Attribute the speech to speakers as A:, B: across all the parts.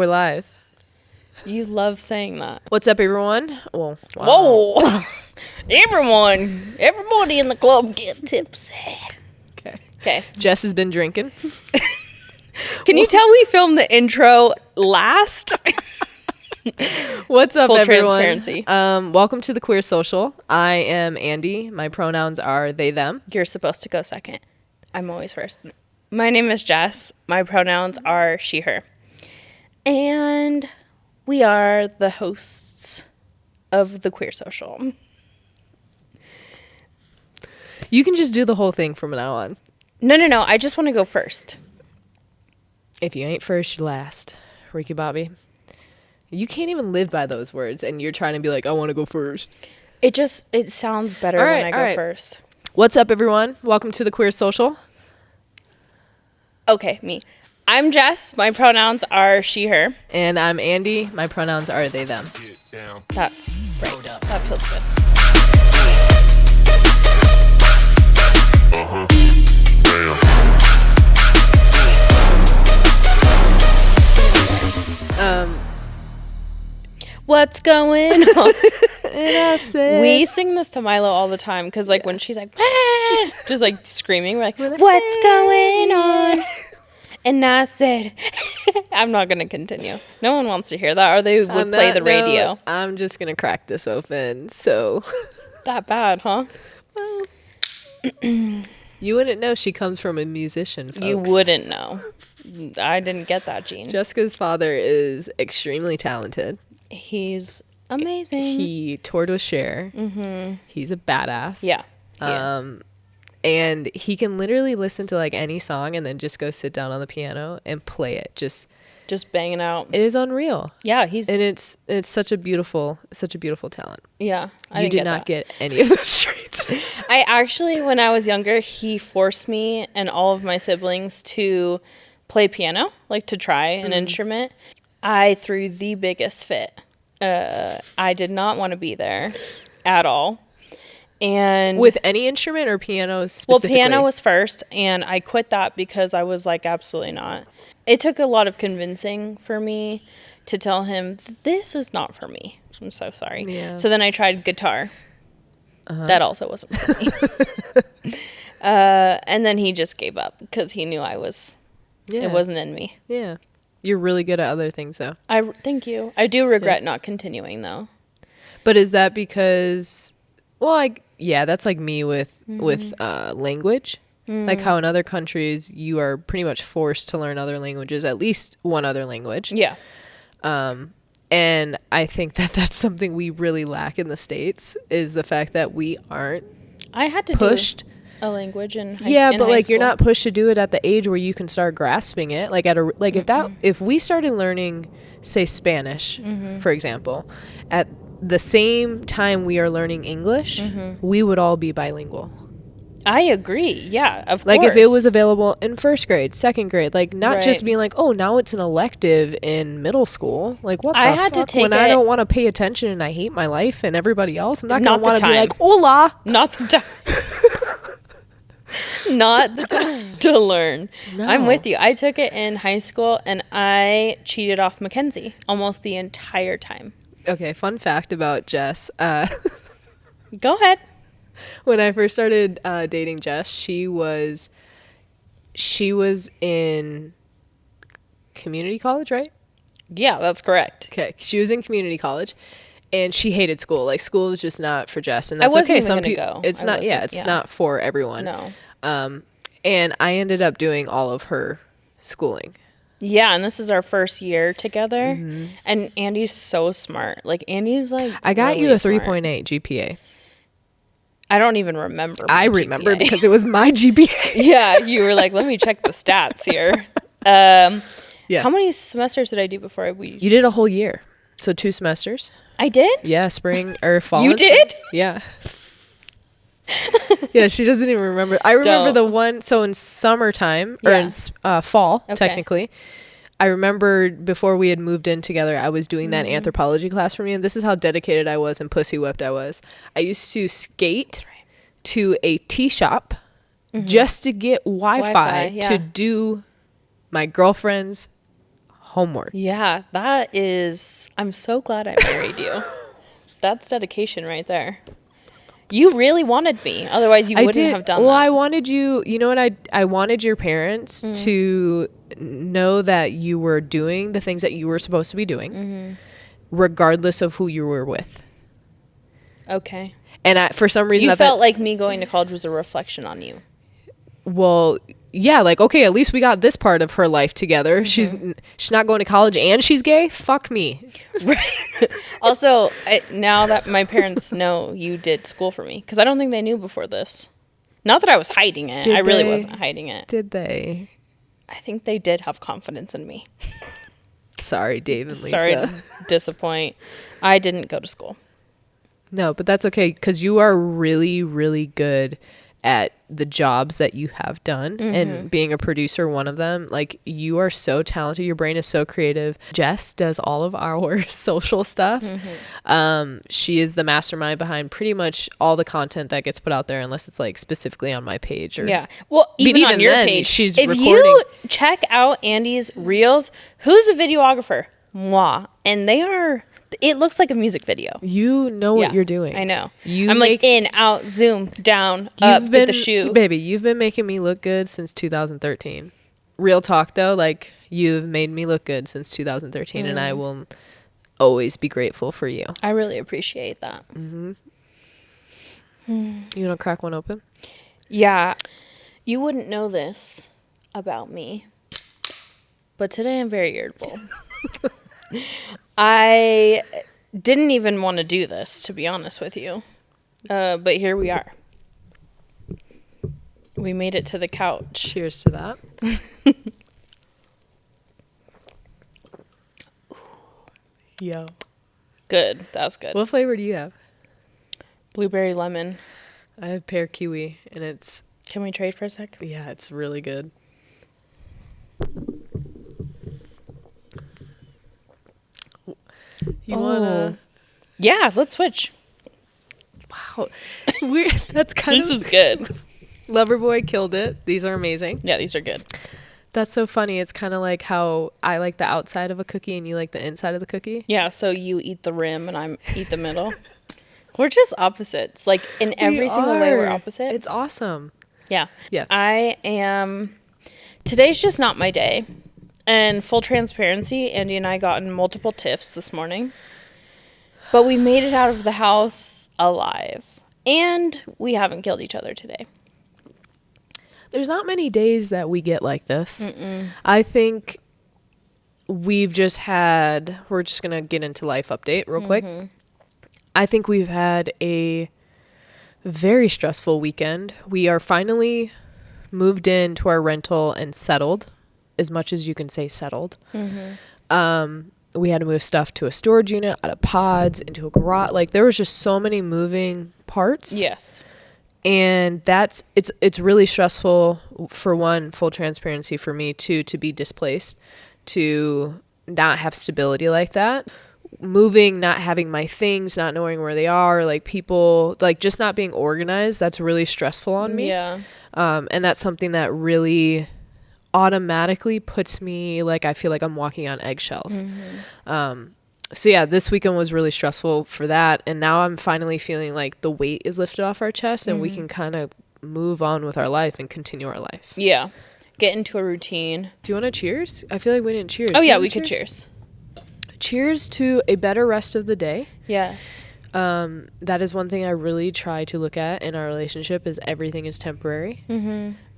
A: we're live.
B: You love saying that.
A: What's up, everyone? Well, wow.
B: Whoa. Everybody in the club get tipsy. Okay.
A: Jess has been drinking.
B: Can you tell we filmed the intro last?
A: What's up,
B: Full
A: everyone?
B: transparency.
A: Welcome to the Queer Social. I am Andy. My pronouns are they, them.
B: You're supposed to go second. I'm always first. My name is Jess. My pronouns are she, her. And we are the hosts of the Queer Social.
A: You can just do the whole thing from now on.
B: No. I just want to go first.
A: If you ain't first, you last. Ricky Bobby. You can't even live by those words, and you're trying to be like, I want to go first.
B: It sounds better when I go first.
A: What's up, everyone? Welcome to the Queer Social.
B: Okay, me. I'm Jess. My pronouns are she, her.
A: And I'm Andy. My pronouns are they, them.
B: That's right. That feels good. What's going on?
A: And I said,
B: we sing this to Milo all the time because, like, when she's like, "Wah!" just like screaming, we're like, what's going on? And I said, I'm not going to continue. No one wants to hear that, or they would play the radio.
A: I'm just going to crack this open. So,
B: that bad, huh?
A: Well, you wouldn't know she comes from a musician, folks.
B: You wouldn't know. I didn't get that gene.
A: Jessica's father is extremely talented.
B: He's amazing.
A: He toured with Cher. Mm-hmm. He's a badass.
B: Yeah, he is.
A: And he can literally listen to like any song and then just go sit down on the piano and play it. Just
B: banging out.
A: It is unreal.
B: Yeah,
A: it's such a beautiful talent.
B: Yeah,
A: you did not get any of those traits.
B: I actually, when I was younger, he forced me and all of my siblings to play piano, like to try an instrument. I threw the biggest fit. I did not want to be there at all. And
A: with any instrument or piano specifically?
B: Well, piano was first, and I quit that because I was like, absolutely not. It took a lot of convincing for me to tell him, this is not for me. I'm so sorry.
A: Yeah.
B: So then I tried guitar. That also wasn't for me. And then he just gave up because he knew it wasn't in me.
A: Yeah. You're really good at other things, though.
B: Thank you. I do regret not continuing, though.
A: But is that because... Well, that's like me with language. Like how in other countries you are pretty much forced to learn other languages, at least one other language.
B: Yeah.
A: And I think that's something we really lack in the States is the fact that we aren't
B: I had to
A: pushed.
B: Do a language in high
A: Yeah, but like
B: school.
A: you're not pushed to do it at the age where you can start grasping it. Like if we started learning, say, Spanish, for example, at the same time we are learning English, we would all be bilingual. I
B: agree. Yeah, of
A: course. Like if it was available in first grade, second grade, like not just being like, oh, now it's an elective in middle school. Like what the fuck? When I don't want to pay attention and I hate my life and everybody else, I'm not going to want to be like, hola.
B: Not the time. Not the time to learn. No. I'm with you. I took it in high school and I cheated off Mackenzie almost the entire time.
A: Okay, fun fact about Jess.
B: Go ahead.
A: When I first started dating Jess, she was in community college, right?
B: Yeah, that's correct.
A: Okay, she was in community college, and she hated school. Like school is just not for Jess, and that's okay. Some people, it's not. Yeah, it's not for everyone.
B: No.
A: And I ended up doing all of her schooling.
B: Yeah, and this is our first year together, and Andy's so smart. Like Andy's like,
A: I got you a 3.8 GPA.
B: I don't even remember.
A: I remember because it was my GPA.
B: Yeah, you were like, let me check the stats here. Yeah. How many semesters did I do before You
A: did a whole year, so 2 semesters.
B: I did?
A: Yeah, spring or fall.
B: You did?
A: Yeah. Yeah, she doesn't even remember. I remember the one. So in summertime or in fall, technically, I remember before we had moved in together, I was doing that anthropology class for me, and this is how dedicated I was and pussy whipped I was. I used to skate to a tea shop just to get Wi-Fi to do my girlfriend's homework.
B: Yeah, I'm so glad I married you. That's dedication right there. You really wanted me. Otherwise, you wouldn't have done that.
A: Well, I wanted you know what? I wanted your parents to know that you were doing the things that you were supposed to be doing, regardless of who you were with.
B: Okay.
A: And for some reason,
B: you felt like me going to college was a reflection on you.
A: Well, yeah, like, okay, at least we got this part of her life together. She's not going to college and she's gay. Fuck me.
B: Right. Also, now that my parents know you did school for me, because I don't think they knew before this. Not that I was hiding it. I really wasn't hiding it.
A: Did they?
B: I think they did have confidence in me.
A: Sorry, Dave and Lisa.
B: Sorry to disappoint. I didn't go to school.
A: No, but that's okay, because you are really, really good at the jobs that you have done, and being a producer, one of them. Like, you are so talented. Your brain is so creative. Jess does all of our social stuff. She is the mastermind behind pretty much all the content that gets put out there, unless it's like specifically on my page. Or
B: well, even on your page,
A: she's
B: if
A: recording.
B: You check out Andy's reels, who's a videographer? Moi. And it looks like a music video.
A: You know what you're doing.
B: I know. I'm like in, out, zoom, down, up, get the shoe.
A: Baby, you've been making me look good since 2013. Real talk though, like, you've made me look good since 2013, and I will always be grateful for you.
B: I really appreciate that.
A: You want to crack one open?
B: Yeah. You wouldn't know this about me, but today I'm very irritable. I didn't even want to do this, to be honest with you. But here we are. We made it to the couch.
A: Cheers to that. Yo.
B: Good. That was good.
A: What flavor do you have?
B: Blueberry lemon.
A: I have pear kiwi, and it's...
B: Can we trade for a sec?
A: Yeah, it's really good. You wanna?
B: Yeah, let's switch.
A: Wow, that's kind
B: this is good.
A: Loverboy killed it. These are amazing.
B: Yeah, these are good.
A: That's so funny. It's kind of like how I like the outside of a cookie and you like the inside of the cookie.
B: Yeah, so you eat the rim and I eat the middle. We're just opposites. Like, in every single way, we're opposite.
A: It's awesome.
B: Yeah. Today's just not my day. And full transparency, Andy and I got in multiple tiffs this morning. But we made it out of the house alive. And we haven't killed each other today.
A: There's not many days that we get like this. I think we're just going to get into life update real quick. I think we've had a very stressful weekend. We are finally moved into our rental and settled. As much as you can say settled. We had to move stuff to a storage unit, out of pods, into a garage. Like, there was just so many moving parts.
B: Yes.
A: And it's really stressful, for one, full transparency for me, too, to be displaced, to not have stability like that. Moving, not having my things, not knowing where they are, like, people, like, just not being organized, that's really stressful on me.
B: Yeah.
A: And that's something that really automatically puts me, like, I feel like I'm walking on eggshells. So yeah, this weekend was really stressful for that, and now I'm finally feeling like the weight is lifted off our chest and we can kind of move on with our life and continue our life.
B: Yeah. Get into a routine.
A: Do you want to cheers? I feel like we didn't cheers.
B: Oh yeah, we could cheers.
A: Cheers to a better rest of the day.
B: Yes.
A: That is one thing I really try to look at in our relationship, is everything is temporary.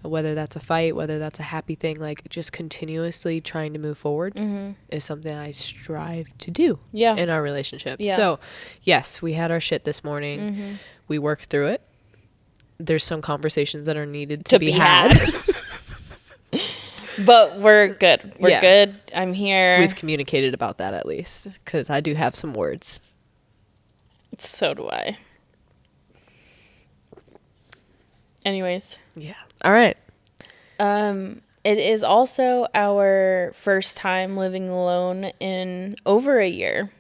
A: Whether that's a fight, whether that's a happy thing, like, just continuously trying to move forward is something I strive to do in our relationship. Yeah. So yes, we had our shit this morning. We worked through it. There's some conversations that are needed to be had.
B: But we're good. We're good. I'm here.
A: We've communicated about that, at least, because I do have some words.
B: So do I. Anyways.
A: Yeah. All right.
B: It is also our first time living alone in over a year.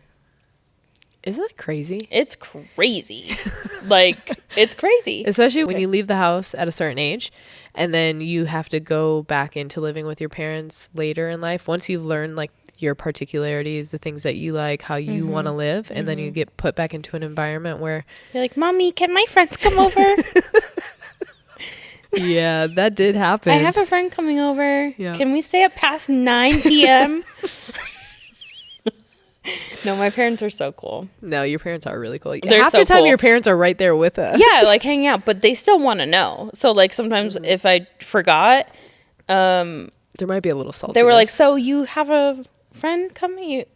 A: Isn't that crazy?
B: It's crazy. Like, it's crazy.
A: Especially when you leave the house at a certain age and then you have to go back into living with your parents later in life. Once you've learned, like, your particularities, the things that you like, how you want to live, and then you get put back into an environment where
B: you're like, Mommy, can my friends come over?
A: Yeah, that did happen.
B: I have a friend coming over.
A: Yeah.
B: Can we stay up past 9 p.m.? No, my parents are so cool.
A: No, your parents are really cool.
B: They're
A: Half
B: so
A: the time
B: cool.
A: your parents are right there with us.
B: Yeah, like hanging out, but they still want to know. So like sometimes if I forgot,
A: there might be a little salty.
B: they were like, "So you have a friend coming?"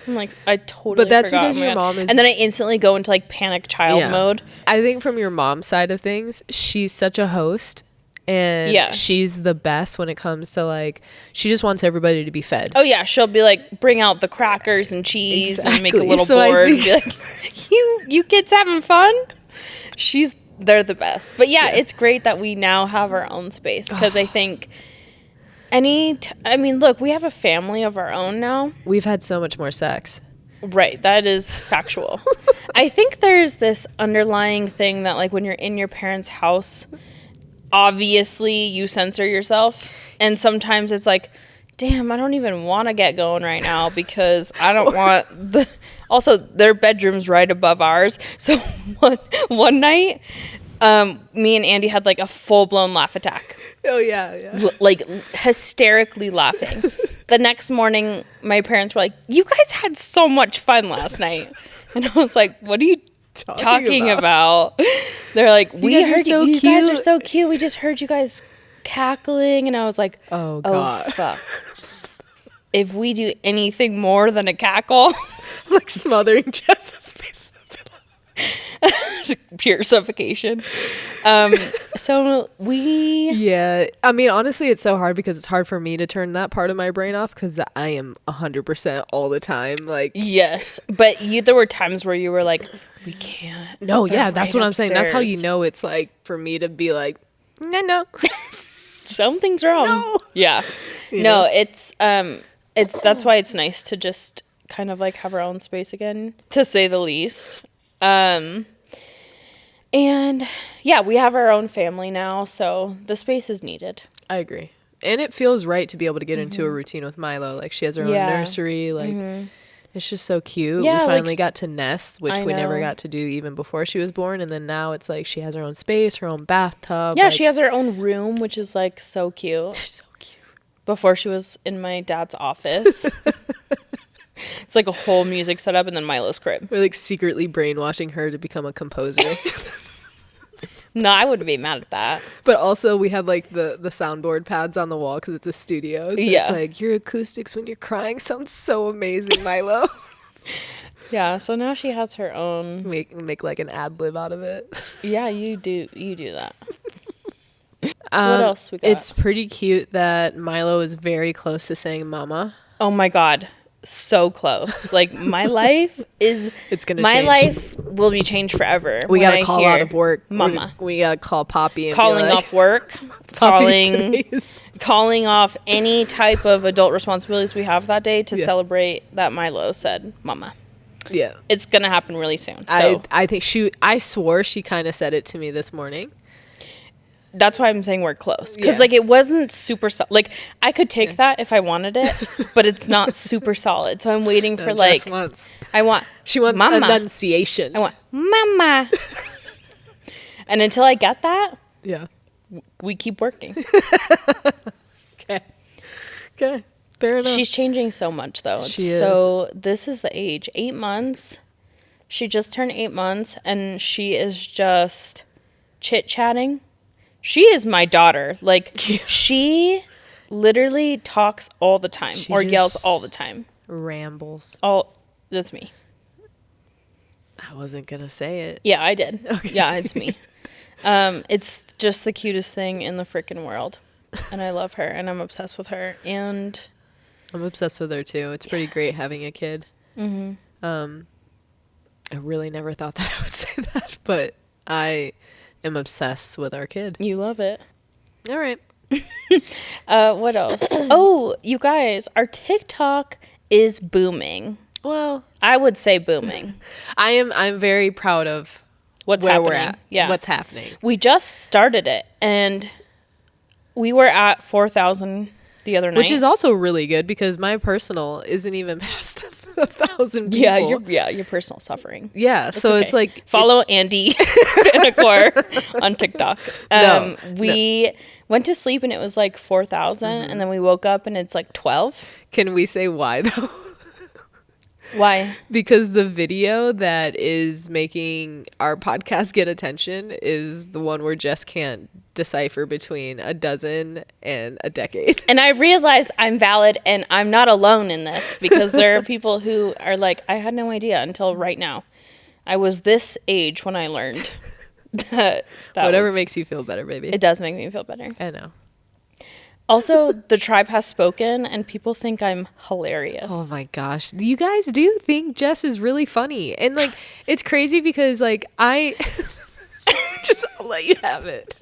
B: I'm like, I totally.
A: But that's
B: forgot.
A: because your mom is.
B: And then I instantly go into like panic child mode.
A: I think from your mom's side of things, she's such a host. And she's the best when it comes to like, she just wants everybody to be fed.
B: Oh yeah, she'll be like, bring out the crackers and cheese and make a little board and be like, you kids having fun? They're the best. But yeah, it's great that we now have our own space because I think I mean, look, we have a family of our own now.
A: We've had so much more sex.
B: Right, that is factual. I think there's this underlying thing that like when you're in your parents' house, obviously you censor yourself, and sometimes it's like, damn, I don't even want to get going right now because I don't want also their bedroom's right above ours. So one night me and Andy had like a full-blown laugh attack.
A: Oh yeah.
B: Like hysterically laughing. The next morning my parents were like, you guys had so much fun last night, and I was like, what are you talking about? They're like, we heard you guys are so cute. We just heard you guys cackling, and I was like, oh God. Fuck. If we do anything more than a cackle,
A: like smothering Jess's face in the pillow.
B: Pure suffocation. So
A: I mean, honestly, it's so hard because it's hard for me to turn that part of my brain off because I am 100% all the time. Like,
B: yes, but there were times where you were like, we can't.
A: No, yeah, that's what I'm saying. That's how you know it's like for me to be like, no.
B: Something's wrong.
A: No.
B: Yeah. No, it's that's why it's nice to just kind of like have our own space again, to say the least. And yeah, we have our own family now, so the space is needed.
A: I agree. And it feels right to be able to get into a routine with Milo. Like she has her own nursery, like it's just so cute. Yeah, we finally got to nest, which we never got to do even before she was born. And then now it's like she has her own space, her own bathtub.
B: Yeah, she has her own room, which is like so cute.
A: So cute.
B: Before she was in my dad's office. It's like a whole music setup and then Milo's crib.
A: We're like secretly brainwashing her to become a composer.
B: No, I wouldn't be mad at that.
A: But also we had like the soundboard pads on the wall because it's a studio. So it's like, your acoustics when you're crying sounds so amazing, Milo.
B: Yeah, so now she has her own.
A: Make like an ad lib out of it.
B: Yeah, you do that. What else we got?
A: It's pretty cute that Milo is very close to saying mama.
B: Oh my God. So close. Like my life is life will be changed forever.
A: We gotta call out of work,
B: mama.
A: We gotta call Poppy and
B: calling off work, calling off any type of adult responsibilities we have that day to celebrate that Milo said mama.
A: Yeah,
B: it's gonna happen really soon. So
A: I think I swore she kind of said it to me this morning.
B: That's why I'm saying we're close. Because, like, it wasn't super solid. Like, I could take that if I wanted it, but it's not super solid. So I'm waiting for, like... She wants
A: mama. Enunciation.
B: I want, mama. And until I get that...
A: Yeah.
B: We keep working.
A: Okay. Fair enough.
B: She's changing so much, though.
A: She is.
B: So this is the age. 8 months. She just turned 8 months, and she is just chit-chatting. She is my daughter. Like, she literally talks all the time or yells all the time.
A: Rambles.
B: That's me.
A: I wasn't going to say it.
B: Yeah, I did. Okay. Yeah, it's me. It's just the cutest thing in the freaking world. And I love her, and I'm obsessed with her. And
A: I'm obsessed with her, too. It's pretty great having a kid. Mm-hmm. I really never thought that I would say that, but I... am obsessed with our kid.
B: You love it.
A: All right.
B: What else? Oh, you guys, our TikTok is booming.
A: Well,
B: I would say booming.
A: I'm very proud of
B: what's
A: where
B: happening.
A: We're at.
B: Yeah.
A: What's happening.
B: We just started it and we were at 4,000 the other night.
A: Which is also really good because my personal isn't even past 1,000 people.
B: Your personal suffering.
A: Yeah,
B: That's
A: so
B: okay.
A: it's like...
B: Follow Andy Vanacore on TikTok. We went to sleep and it was like 4,000 and then we woke up and it's like 12.
A: Can we say why though?
B: Why?
A: Because the video that is making our podcast get attention is the one where Jess can't decipher between a dozen and a decade.
B: And I realize I'm valid and I'm not alone in this because there are people who are like, I had no idea until right now. I was this age when I learned that
A: whatever makes you feel better, baby.
B: It does make me feel better.
A: I know.
B: Also, the tribe has spoken and people think I'm hilarious.
A: Oh my gosh. You guys do think Jess is really funny. And like, it's crazy because like I just I'll let you have it.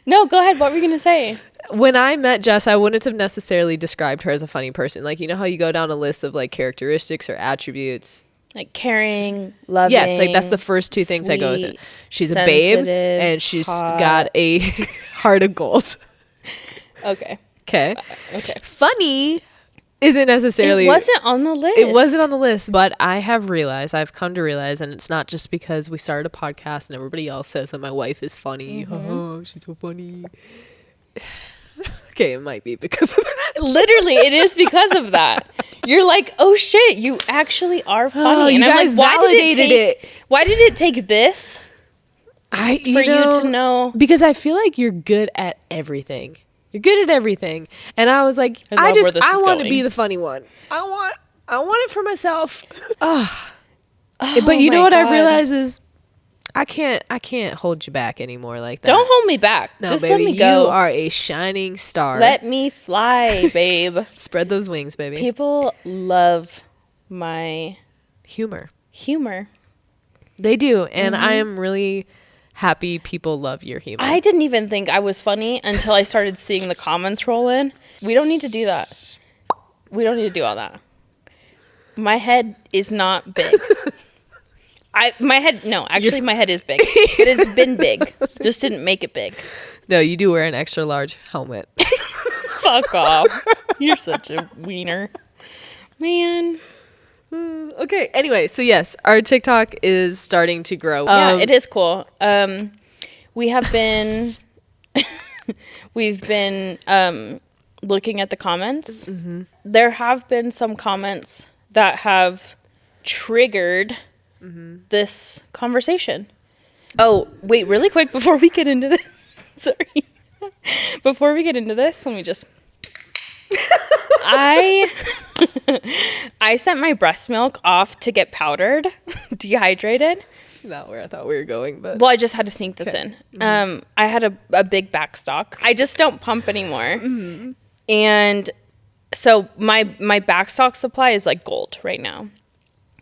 B: No, go ahead. What were you going to say?
A: When I met Jess, I wouldn't have necessarily described her as a funny person. Like, you know how you go down a list of like characteristics or attributes?
B: Like caring, loving.
A: Yes, like that's the first two things I go with it. She's a babe and she's got a heart of gold.
B: Okay.
A: Okay. Funny isn't necessarily...
B: It wasn't on the list.
A: It wasn't on the list, but I've come to realize, and it's not just because we started a podcast and everybody else says that my wife is funny. Oh, she's so funny. Okay, it might be because of that.
B: Literally, it is because of that. You're like, oh shit, you actually are funny.
A: Oh, you guys validated it.
B: Why did it take this you to know?
A: Because I feel like you're good at everything. You're good at everything. And I was like, I want to be the funny one. I want it for myself. But you know what I've realized is I can't hold you back anymore like that.
B: Don't hold me back.
A: No,
B: just
A: baby,
B: let me go.
A: You are a shining star.
B: Let me fly, babe.
A: Spread those wings, baby.
B: People love my
A: humor.
B: They
A: do. And I am really happy people love your humor.
B: I didn't even think I was funny until I started seeing the comments roll in. We don't need to do that. We don't need to do all that. My head is not big. My head is big. It has been big. Just didn't make it big.
A: No, you do wear an extra large helmet.
B: Fuck off. You're such a wiener. Man.
A: Okay, anyway, so yes, our TikTok is starting to grow.
B: Yeah, it is cool. We have been we've been looking at the comments. There have been some comments that have triggered this conversation. Oh, wait, really quick before we get into this. Sorry. Before we get into this, let me just I sent my breast milk off to get powdered, dehydrated.
A: It's not where I thought we were going, but...
B: Well, I just had to sneak this in. I had a big backstock. I just don't pump anymore. And so my backstock supply is like gold right now.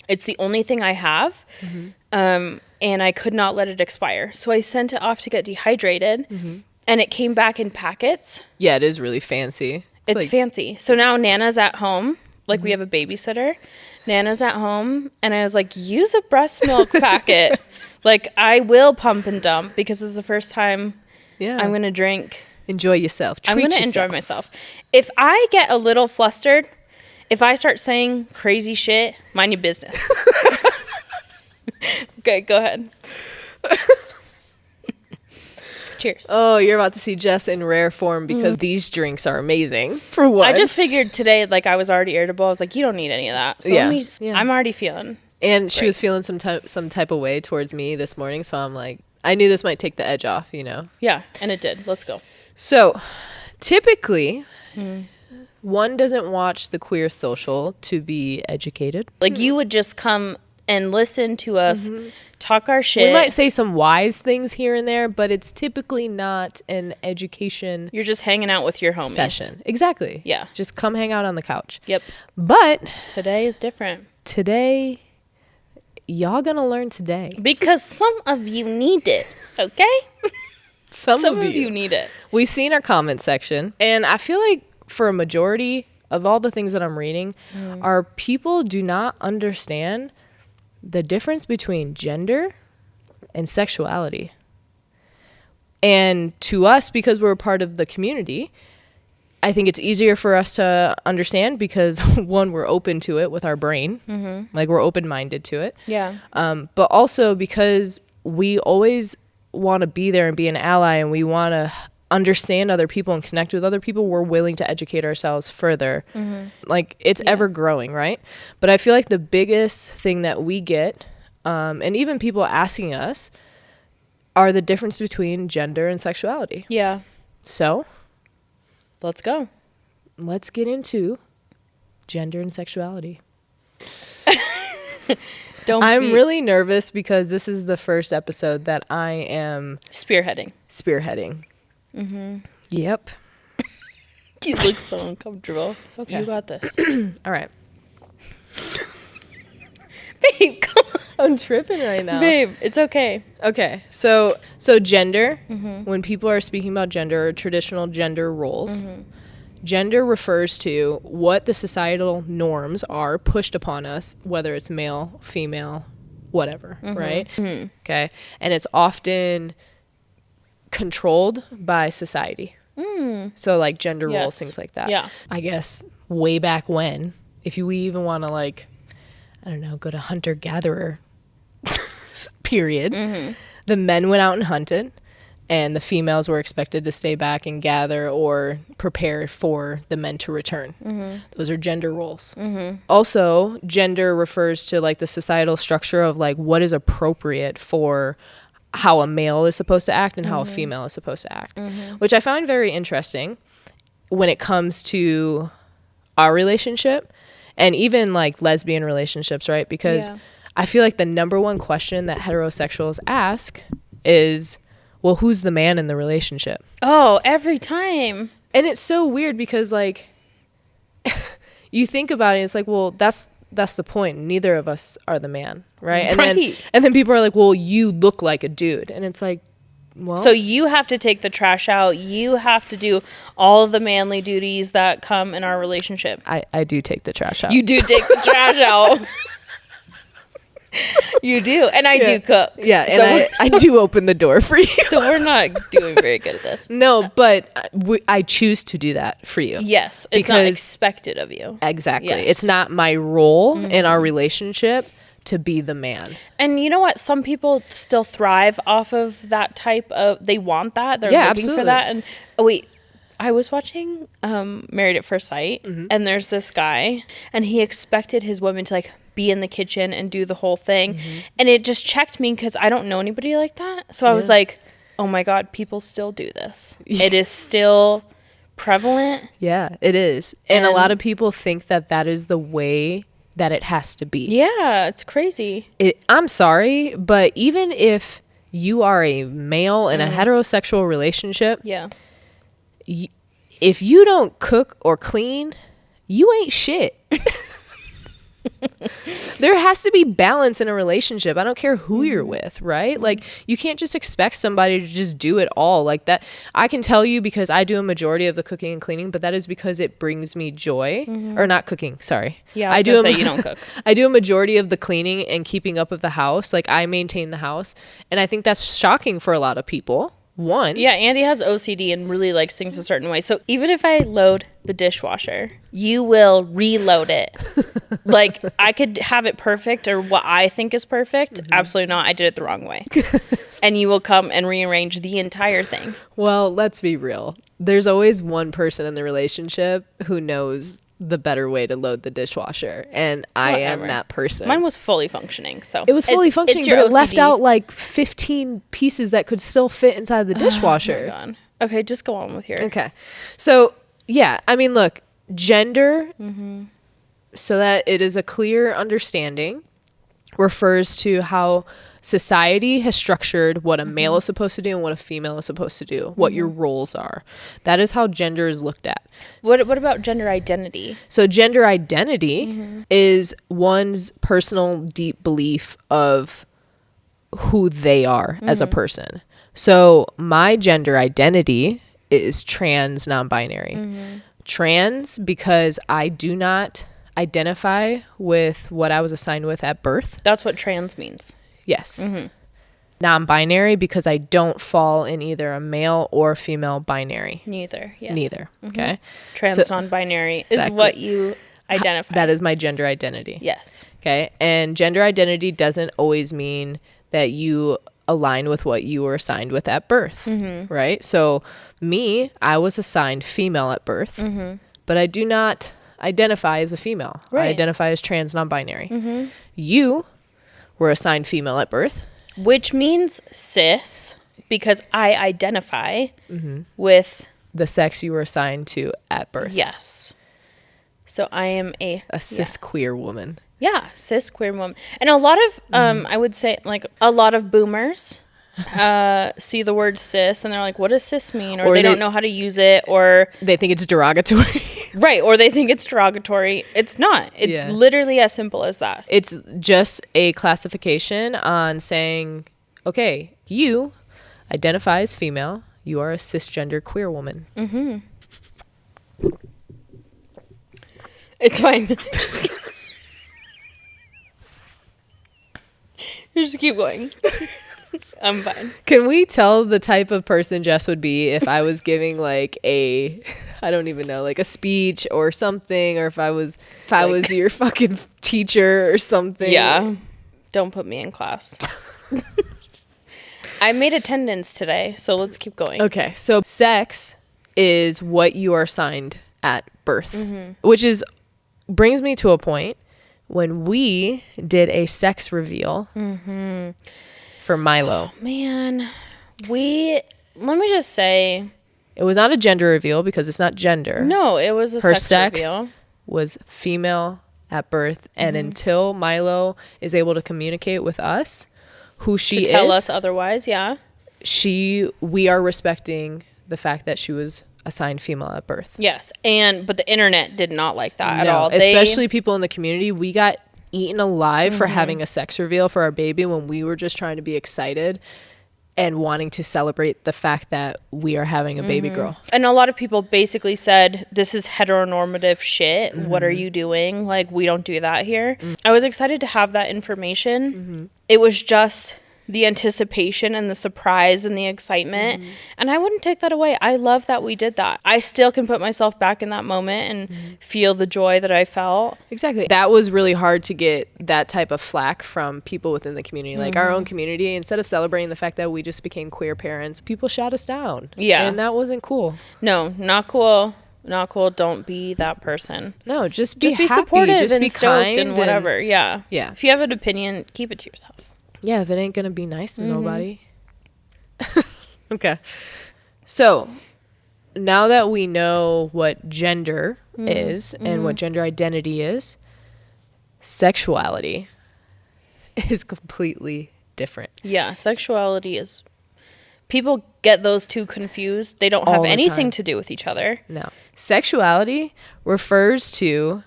B: It's the only thing I have. And I could not let it expire. So I sent it off to get dehydrated. And it came back in packets.
A: Yeah, it is really fancy.
B: It's like, fancy. So now Nana's at home. Like, we have a babysitter. Nana's at home. And I was like, use a breast milk packet. Like, I will pump and dump because this is the first time I'm going to drink.
A: Enjoy yourself.
B: I'm going to enjoy myself. If I get a little flustered, if I start saying crazy shit, mind your business. Okay, go ahead. Cheers.
A: Oh, you're about to see Jess in rare form because these drinks are amazing. For what?
B: I just figured today, like, I was already irritable. I was like, you don't need any of that. So I'm already feeling.
A: And she was feeling some type of way towards me this morning. So I'm like, I knew this might take the edge off, you know?
B: Yeah, and it did. Let's go.
A: So typically, one doesn't watch the Queer Social to be educated.
B: Like, you would just come and listen to us talk our shit.
A: We might say some wise things here and there, but it's typically not an education.
B: You're just hanging out with your homies.
A: Session. Exactly.
B: Yeah.
A: Just come hang out on the couch.
B: Yep.
A: But
B: today is different.
A: Today, y'all gonna learn today.
B: Because some of you need it, okay?
A: Some of you
B: need it.
A: We've seen our comment section, and I feel like for a majority of all the things that I'm reading, our people do not understand the difference between gender and sexuality. And to us, because we're a part of the community, I think it's easier for us to understand because one, we're open to it with our brain. Like we're open-minded to it.
B: Yeah.
A: But also because we always want to be there and be an ally, and we want to understand other people and connect with other people, we're willing to educate ourselves further. Like it's ever growing, right? But I feel like the biggest thing that we get, and even people asking us, are the difference between gender and sexuality.
B: Yeah.
A: So
B: let's go.
A: Let's get into gender and sexuality. I'm really nervous because this is the first episode that I am
B: spearheading.
A: Yep.
B: You look so uncomfortable. Okay. You got this.
A: All right.
B: Babe, come on.
A: I'm tripping right now.
B: Babe, it's okay.
A: Okay. So gender, when people are speaking about gender or traditional gender roles, gender refers to what the societal norms are pushed upon us, whether it's male, female, whatever, right? Okay. And it's often controlled by society. So like gender roles, things like that.
B: Yeah.
A: I guess way back when, if we even want to like, I don't know, go to hunter-gatherer period, the men went out and hunted, and the females were expected to stay back and gather or prepare for the men to return. Those are gender roles. Also, gender refers to like the societal structure of like what is appropriate for how a male is supposed to act and how a female is supposed to act, which I find very interesting when it comes to our relationship and even like lesbian relationships, right? Because I feel like the number one question that heterosexuals ask is, well, who's the man in the relationship?
B: Oh, every time.
A: And it's so weird because like you think about it, it's like, well, that's the point. Neither of us are the man, right? And then people are like, well, you look like a dude. And it's like, well,
B: so you have to take the trash out. You have to do all of the manly duties that come in our relationship.
A: I do take the trash out.
B: You do take the trash out. You do. And I do cook.
A: Yeah. And I do open the door for you.
B: So we're not doing very good at this.
A: No, but I choose to do that for you.
B: Yes. It's not expected of you.
A: Exactly.
B: Yes.
A: It's not my role in our relationship to be the man.
B: And you know what? Some people still thrive off of that type of, they want that. They're looking
A: absolutely.
B: for that. And wait, I was watching Married at First Sight, and there's this guy, and he expected his woman to like be in the kitchen and do the whole thing. And it just checked me because I don't know anybody like that. So I was like, oh my God, people still do this. It is still prevalent.
A: Yeah, it is. And a lot of people think that that is the way that it has to be.
B: Yeah, it's crazy.
A: I'm sorry, but even if you are a male in a heterosexual relationship, if you don't cook or clean, you ain't shit. There has to be balance in a relationship. I don't care who you're with, right? Like you can't just expect somebody to just do it all like that. I can tell you because I do a majority of the cooking and cleaning, but that is because it brings me joy. Or not cooking, sorry.
B: Yeah, I was gonna say you don't cook.
A: I do a majority of the cleaning and keeping up of the house. Like I maintain the house, and I think that's shocking for a lot of people. Yeah,
B: Andy has OCD and really likes things a certain way. So even if I load the dishwasher, you will reload it. Like I could have it perfect or what I think is perfect. Absolutely not. I did it the wrong way. And you will come and rearrange the entire thing.
A: Well, let's be real. There's always one person in the relationship who knows the better way to load the dishwasher, and I am that person.
B: Mine was fully functioning, so
A: it was fully functioning, but it left out like 15 pieces that could still fit inside the dishwasher.
B: Oh my God. Okay, just go on with your.
A: Okay, so yeah, I mean, look, gender, so that it is a clear understanding, refers to how society has structured what a male is supposed to do and what a female is supposed to do, what your roles are. That is how gender is looked at.
B: What about gender identity?
A: So gender identity is one's personal deep belief of who they are as a person. So my gender identity is trans non-binary. Trans because I do not identify with what I was assigned with at birth.
B: That's what trans means.
A: Yes. non-binary because I don't fall in either a male or female binary.
B: Neither. Yes.
A: Neither. Okay.
B: Trans non-binary is what you identify.
A: That is my gender identity.
B: Yes.
A: Okay. And gender identity doesn't always mean that you align with what you were assigned with at birth. Right. So I was assigned female at birth, but I do not identify as a female.
B: Right.
A: I identify as trans non-binary. You were assigned female at birth.
B: Which means cis, because I identify with
A: the sex you were assigned to at birth.
B: Yes. So I am a
A: cis queer woman.
B: Yeah, cis queer woman. And a lot of, I would say, like, a lot of boomers see the word cis and they're like, what does cis mean? Or they don't know how to use it, or
A: they think it's derogatory.
B: Right, or they think it's derogatory. It's not. It's literally as simple as that.
A: It's just a classification on saying, okay, you identify as female. You are a cisgender queer woman.
B: It's fine. Just keep going. I'm fine.
A: Can we tell the type of person Jess would be if I was giving like I don't even know, like a speech or something, or if I was your fucking teacher or something?
B: Yeah. Don't put me in class. I made attendance today, so let's keep going.
A: Okay. So sex is what you are assigned at birth, which brings me to a point when we did a sex reveal for Milo.
B: Oh, man, let me just say,
A: it was not a gender reveal because it's not gender.
B: No, it was
A: her
B: sex reveal.
A: Was female at birth, and until Milo is able to communicate with us who she is,
B: tell us otherwise,
A: we are respecting the fact that she was assigned female at birth.
B: Yes, but the internet did not like that at all.
A: Especially people in the community. We got eaten alive for having a sex reveal for our baby when we were just trying to be excited and wanting to celebrate the fact that we are having a baby girl.
B: And a lot of people basically said, this is heteronormative shit. What are you doing? Like, we don't do that here. I was excited to have that information. It was just the anticipation and the surprise and the excitement. And I wouldn't take that away. I love that we did that. I still can put myself back in that moment and feel the joy that I felt.
A: Exactly. That was really hard to get that type of flack from people within the community. Like our own community, instead of celebrating the fact that we just became queer parents, people shot us down.
B: Yeah.
A: And that wasn't cool.
B: No, not cool. Not cool. Don't be that person.
A: No, just be happy.
B: Supportive, just
A: and
B: be kind and whatever. Yeah.
A: If
B: you have an opinion, keep it to yourself.
A: Yeah, if it ain't gonna be nice to nobody. Okay. So now that we know what gender is and what gender identity is, sexuality is completely different.
B: Yeah, sexuality is... People get those two confused. They don't have anything to do with each other.
A: No. Sexuality refers to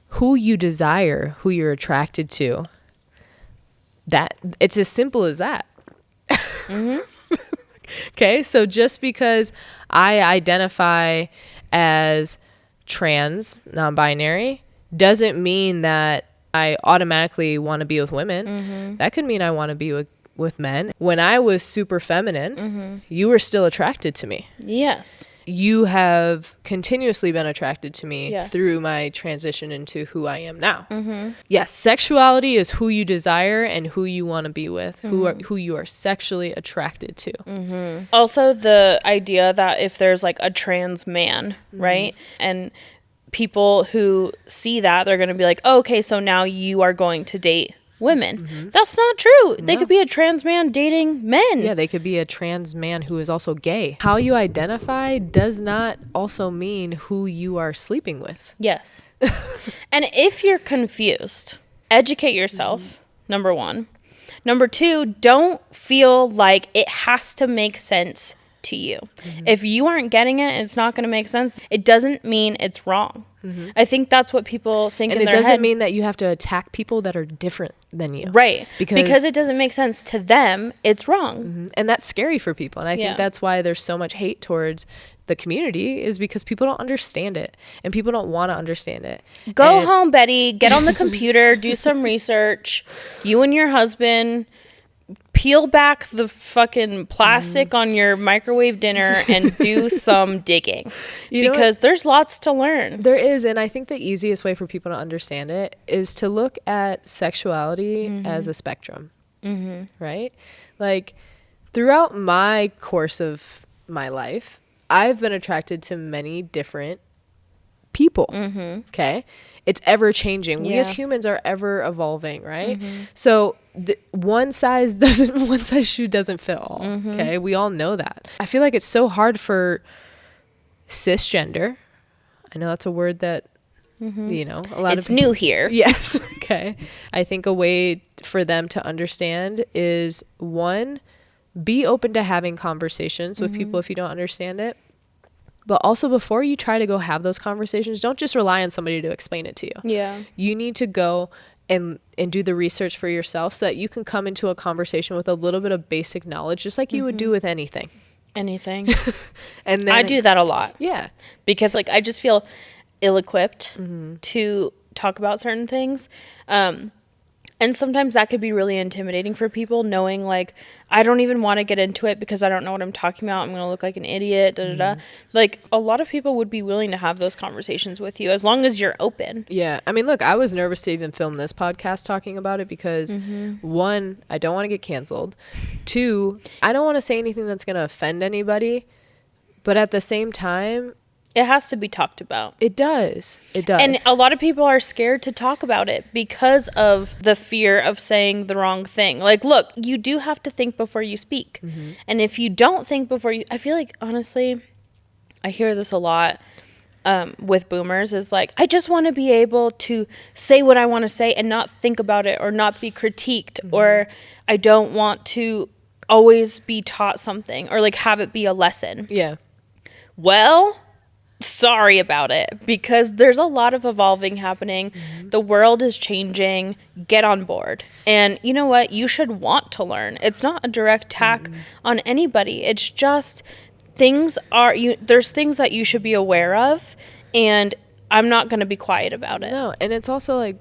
A: who you desire, who you're attracted to. That it's as simple as that. Okay, so just because I identify as trans, non-binary, doesn't mean that I automatically want to be with women. That could mean I want to be with men. When I was super feminine, you were still attracted to me.
B: Yes.
A: You have continuously been attracted to me through my transition into who I am now. Yes, sexuality is who you desire and who you want to be with, who you are sexually attracted to.
B: Also, the idea that if there's like a trans man, right? And people who see that, they're going to be like, oh, okay, so now you are going to date women. That's not true. They could be a trans man dating men.
A: Yeah, they could be a trans man who is also gay. How you identify does not also mean who you are sleeping with.
B: Yes. And if you're confused, educate yourself, number one. Number two, don't feel like it has to make sense to you. If you aren't getting it, it's not going to make sense. It doesn't mean it's wrong. I think that's what people think in their head.
A: And it doesn't mean that you have to attack people that are different than you.
B: Right. Because it doesn't make sense to them, it's wrong.
A: And that's scary for people. And I think that's why there's so much hate towards the community, is because people don't understand it. And people don't want to understand it.
B: Go home, Betty. Get on the computer. Do some research. You and your husband... peel back the fucking plastic on your microwave dinner and do some digging, because there's lots to learn.
A: There is. And I think the easiest way for people to understand it is to look at sexuality as a spectrum, right? Like, throughout my course of my life, I've been attracted to many different people. Okay. It's ever changing. We as humans are ever evolving, right? So one size shoe doesn't fit all. Okay. We all know that. I feel like it's so hard for cisgender. I know that's a word that, you know,
B: it's new here.
A: Yes. Okay. I think a way for them to understand is, one, be open to having conversations with people if you don't understand it. But also, before you try to go have those conversations, don't just rely on somebody to explain it to you.
B: Yeah.
A: You need to go and do the research for yourself so that you can come into a conversation with a little bit of basic knowledge, just like you would do with anything.
B: Anything.
A: And then
B: I do that a lot.
A: Yeah.
B: Because, like, I just feel ill-equipped to talk about certain things. And sometimes that could be really intimidating for people, knowing, like, I don't even want to get into it because I don't know what I'm talking about. I'm going to look like an idiot. Like, a lot of people would be willing to have those conversations with you as long as you're open.
A: Yeah. I mean, look, I was nervous to even film this podcast talking about it because, one, I don't want to get canceled. Two, I don't want to say anything that's going to offend anybody. But at the same time,
B: it has to be talked about.
A: It does. It does.
B: And a lot of people are scared to talk about it because of the fear of saying the wrong thing. Like, look, you do have to think before you speak. And if you don't think before you... I feel like, honestly, I hear this a lot with boomers. Is like, I just want to be able to say what I want to say and not think about it or not be critiqued. Or I don't want to always be taught something or, like, have it be a lesson.
A: Yeah.
B: Well... sorry about it, because there's a lot of evolving happening. The world is changing. Get on board. And you know what? You should want to learn. It's not a direct attack on anybody. It's just there's things that you should be aware of, and I'm not going to be quiet about it.
A: No, and it's also like,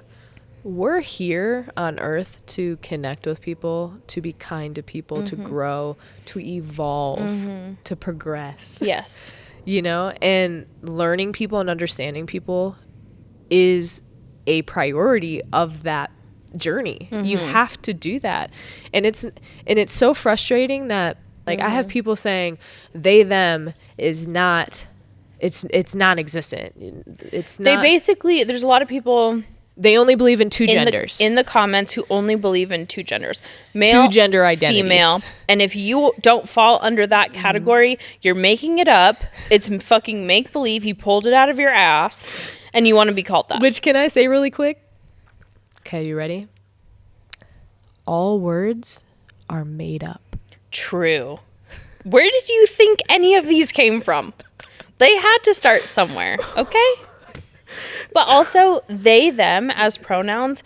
A: we're here on earth to connect with people, to be kind to people, to grow, to evolve, to progress.
B: Yes.
A: You know, and learning people and understanding people is a priority of that journey. You have to do that. And it's so frustrating that, like, I have people saying they, them is not, it's non-existent. It's not.
B: They basically, there's a lot of people...
A: They only believe in two genders.
B: In the comments, who only believe in two genders. Male,
A: two gender identities.
B: Female. And if you don't fall under that category, you're making it up. It's fucking make-believe. You pulled it out of your ass, and you want to be called that.
A: Which, can I say really quick? Okay, you ready? All words are made up.
B: True. Where did you think any of these came from? They had to start somewhere, okay? But also, they, them as pronouns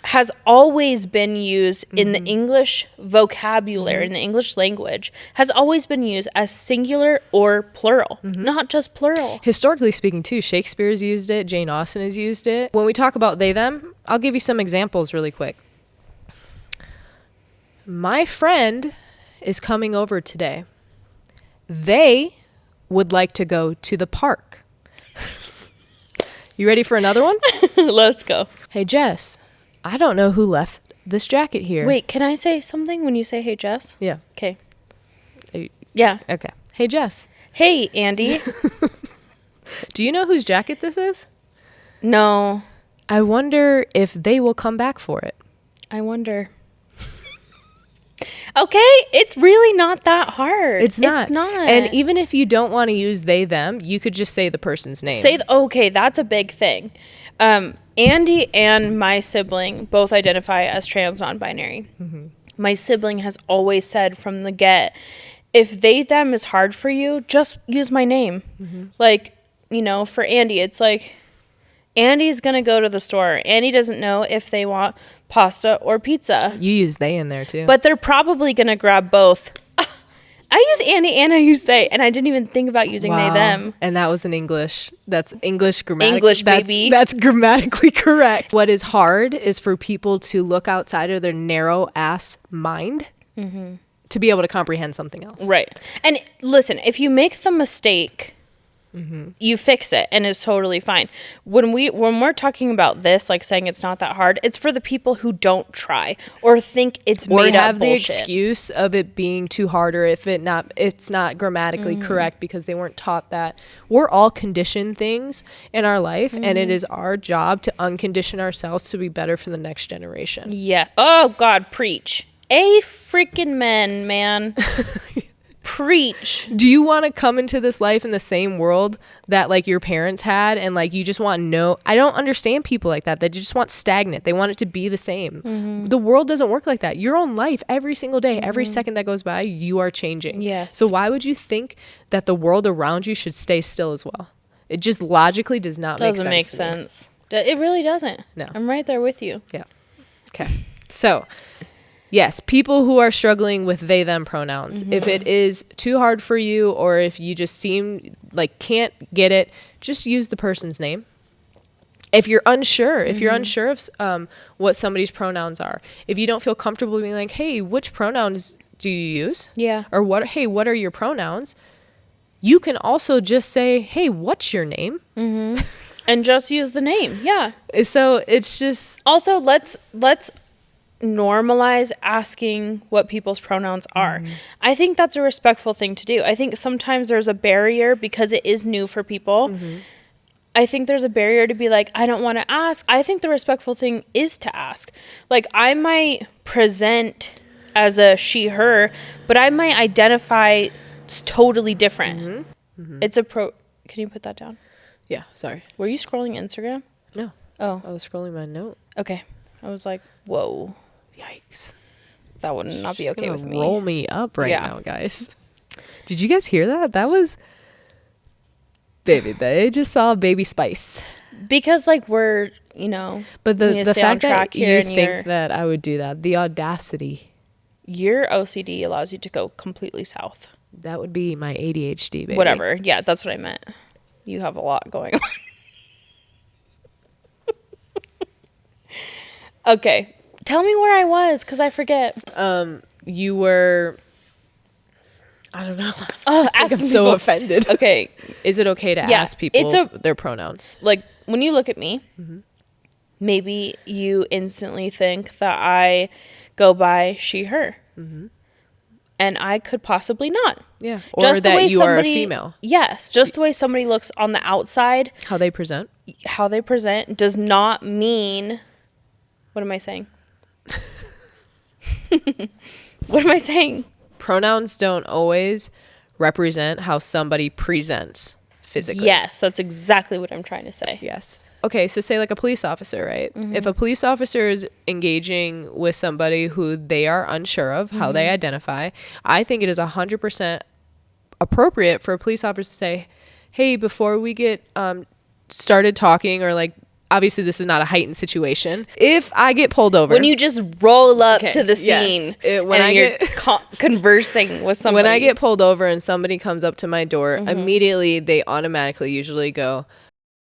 B: has always been used in the English vocabulary, in the English language, has always been used as singular or plural, not just plural.
A: Historically speaking, too, Shakespeare's used it, Jane Austen has used it. When we talk about they, them, I'll give you some examples really quick. My friend is coming over today. They would like to go to the park. You ready for another one?
B: Let's go.
A: Hey, Jess, I don't know who left this jacket here.
B: Wait, can I say something when you say, hey, Jess?
A: Yeah.
B: Okay. Yeah.
A: Okay. Hey, Jess.
B: Hey, Andy.
A: Do you know whose jacket this is?
B: No.
A: I wonder if they will come back for it.
B: I wonder. Okay, it's really not that hard.
A: It's not.
B: It's not.
A: And even if you don't want to use they, them, you could just say the person's name.
B: Okay, that's a big thing. Andy and my sibling both identify as trans non-binary. My sibling has always said from the get, if they, them is hard for you, just use my name. Like, you know, for Andy, it's like, Andy's going to go to the store. Andy doesn't know if they want pasta or pizza.
A: You use they in there too.
B: But they're probably going to grab both. I use Andy and I use they, and I didn't even think about using they, them.
A: And that was in English. That's English grammatically.
B: English, baby.
A: That's grammatically correct. What is hard is for people to look outside of their narrow ass mind to be able to comprehend something else.
B: Right. And listen, if you make the mistake, you fix it and it's totally fine. When we're talking about this, like saying it's not that hard, it's for the people who don't try or think it's made up
A: have
B: bullshit.
A: The excuse of it being too hard, or if it's not grammatically correct because they weren't taught that. We're all conditioned things in our life, and it is our job to uncondition ourselves to be better for the next generation.
B: Yeah. Oh God, preach. A freaking man. Preach.
A: Do you want to come into this life in the same world that like your parents had, and like you just want I don't understand people like that just want stagnant. They want it to be the same. The world doesn't work like that. Your own life, every single day, every second that goes by, you are changing.
B: Yes.
A: So why would you think that the world around you should stay still as well? It just logically does not make sense.
B: Doesn't make sense. It really doesn't.
A: No.
B: I'm right there with you.
A: Yeah. Okay. So yes, people who are struggling with they, them pronouns. If it is too hard for you, or if you just seem like can't get it, just use the person's name. If you're unsure, of what somebody's pronouns are, if you don't feel comfortable being like, hey, which pronouns do you use?
B: Yeah.
A: Or what are your pronouns? You can also just say, hey, what's your name?
B: And just use the name. Yeah.
A: So it's just...
B: Also, let's normalize asking what people's pronouns are. I think that's a respectful thing to do. I think sometimes there's a barrier because it is new for people. I think there's a barrier to be like, I don't want to ask. I think the respectful thing is to ask. Like, I might present as a she, her, but I might identify totally different. It's can you put that down?
A: Yeah, sorry.
B: Were you scrolling Instagram?
A: No.
B: Oh.
A: I was scrolling my note.
B: Okay. I was like, whoa.
A: Yikes.
B: That would not be okay with me.
A: Roll me up now, guys. Did you guys hear that? That was... Baby, they just saw Baby Spice.
B: Because, like, we're,
A: But the fact that you think
B: that
A: that I would do that, the audacity.
B: Your OCD allows you to go completely south.
A: That would be my ADHD, baby.
B: Whatever. Yeah, that's what I meant. You have a lot going on. Okay. Tell me where I was, because I forget.
A: You were... I don't know.
B: Oh,
A: I'm so offended.
B: Okay.
A: Is it okay to ask people their pronouns?
B: Like, when you look at me, maybe you instantly think that I go by she, her. And I could possibly not.
A: Yeah. Or just that you are a female.
B: Yes. Just the way somebody looks on the outside.
A: How they present.
B: How they present does not mean... What am I saying? What am I saying?
A: Pronouns don't always represent how somebody presents physically.
B: Yes, that's exactly what I'm trying to say.
A: Yes. Okay, so say like a police officer, right? If a police officer is engaging with somebody who they are unsure of how they identify, I think it is 100% appropriate for a police officer to say, hey, before we get started talking, or like, obviously this is not a heightened situation. If I get pulled over.
B: When you just roll up to the scene
A: you're
B: conversing with somebody.
A: When I get pulled over and somebody comes up to my door, immediately they automatically usually go,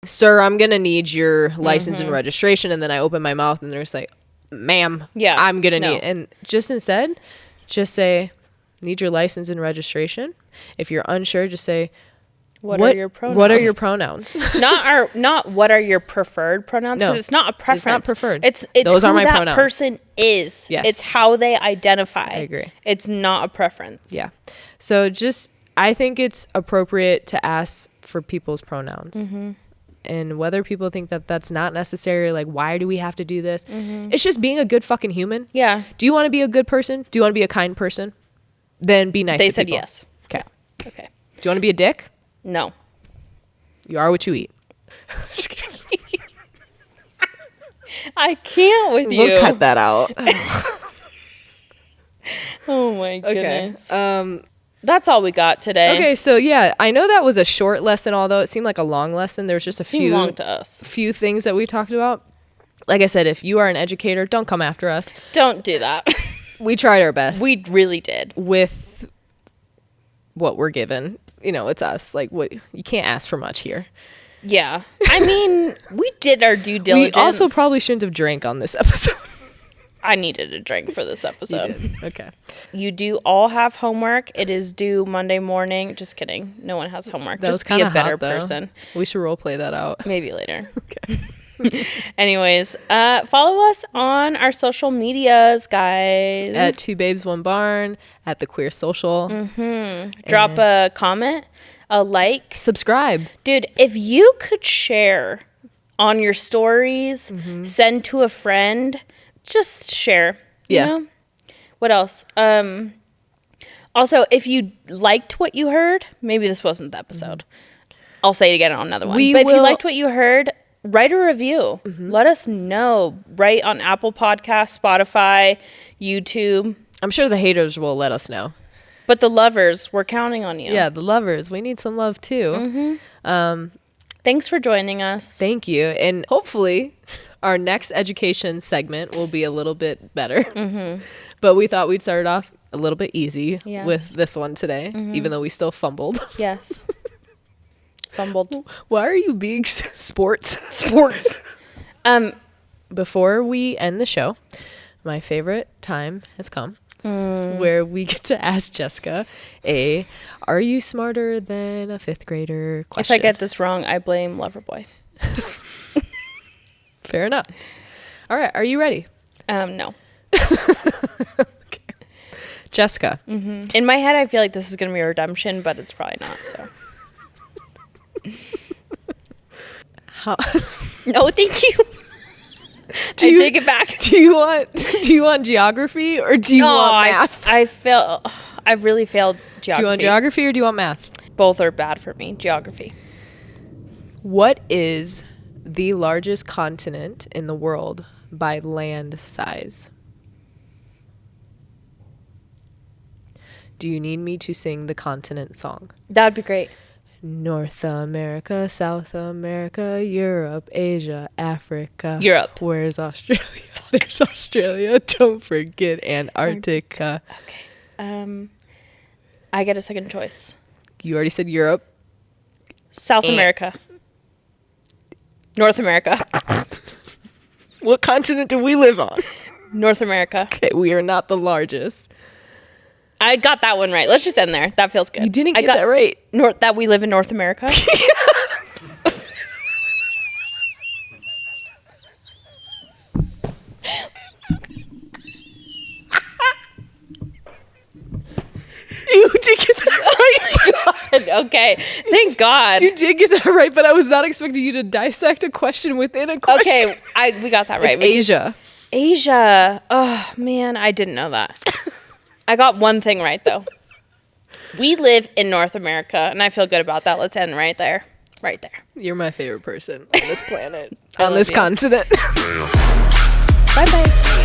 A: sir, I'm going to need your license and registration. And then I open my mouth and they're just like, ma'am, I'm going to need. And just instead, just say, need your license and registration. If you're unsure, just say, What are your pronouns? What are your pronouns?
B: not what are your preferred pronouns, because it's not a preference. It's not preferred. It's those are my pronouns. That person is. Yes. It's how they identify. I
A: agree.
B: It's not a preference.
A: Yeah. So I think it's appropriate to ask for people's pronouns. And whether people think that that's not necessary, like, why do we have to do this? It's just being a good fucking human.
B: Yeah.
A: Do you want to be a good person? Do you want to be a kind person? Then be nice to people.
B: They said yes.
A: Okay.
B: Okay.
A: Do you want to be a dick?
B: No.
A: You are what you eat.
B: Just kidding. I can't with you.
A: We'll cut that out.
B: Oh my goodness. Okay. That's all we got today.
A: Okay, so yeah, I know that was a short lesson, although it seemed like a long lesson. There was just a few things that we talked about. Like I said, if you are an educator, don't come after us.
B: Don't do that.
A: We tried our best.
B: We really did.
A: With what we're given. It's us. Like, what, you can't ask for much here.
B: Yeah. I mean, we did our due diligence.
A: We also probably shouldn't have drank on this episode.
B: I needed a drink for this episode.
A: You did. Okay.
B: You do all have homework. It is due Monday morning. Just kidding. No one has homework.
A: That
B: Just be a better person.
A: We should role play that out.
B: Maybe later.
A: Okay.
B: Anyways, follow us on our social medias, guys.
A: At 2 Babes 1 Barn, at The Queer Social.
B: Drop a comment, a like.
A: Subscribe.
B: Dude, if you could share on your stories, send to a friend, just share. You know? What else? Also, if you liked what you heard, maybe this wasn't the episode. I'll say it again on another one. But if you liked what you heard, write a review. Let us know. Write on Apple Podcasts, Spotify, YouTube.
A: I'm sure the haters will let us know.
B: But the lovers, we're counting on you.
A: Yeah, the lovers. We need some love too.
B: Thanks for joining us.
A: Thank you. And hopefully our next education segment will be a little bit better. But we thought we'd start off a little bit easy with this one today, even though we still fumbled.
B: Yes. Fumbled.
A: Why are you being sports? Before we end the show, my favorite time has come where we get to ask Jessica are you smarter than a 5th grader question.
B: If I get this wrong, I blame Loverboy.
A: Fair enough. All right. Are you ready?
B: No.
A: Okay. Jessica.
B: In my head, I feel like this is going to be a redemption, but it's probably not, so. No, thank you. I take it back.
A: Do you want geography or do you want math?
B: I really failed geography.
A: Do you want geography or do you want math?
B: Both are bad for me. Geography.
A: What is the largest continent in the world by land size? Do you need me to sing the continent song?
B: That'd be great.
A: North America, South America, Europe, Asia, Africa.
B: Europe.
A: Where's Australia? There's Australia. Don't forget Antarctica.
B: Okay. I get a second choice.
A: You already said Europe.
B: South America. North America.
A: What continent do we live on?
B: North America.
A: Okay, we are not the largest.
B: I got that one right. Let's just end there. That feels good.
A: You didn't get that right.
B: That we live in North America.
A: You did get that right.
B: Oh my God. Okay. Thank God.
A: You did get that right, but I was not expecting you to dissect a question within a question.
B: Okay. We got that right.
A: It's Asia.
B: Asia. Oh, man. I didn't know that. I got one thing right, though. We live in North America, and I feel good about that. Let's end right there. Right there.
A: You're my favorite person on this planet, on this continent.
B: Bye-bye.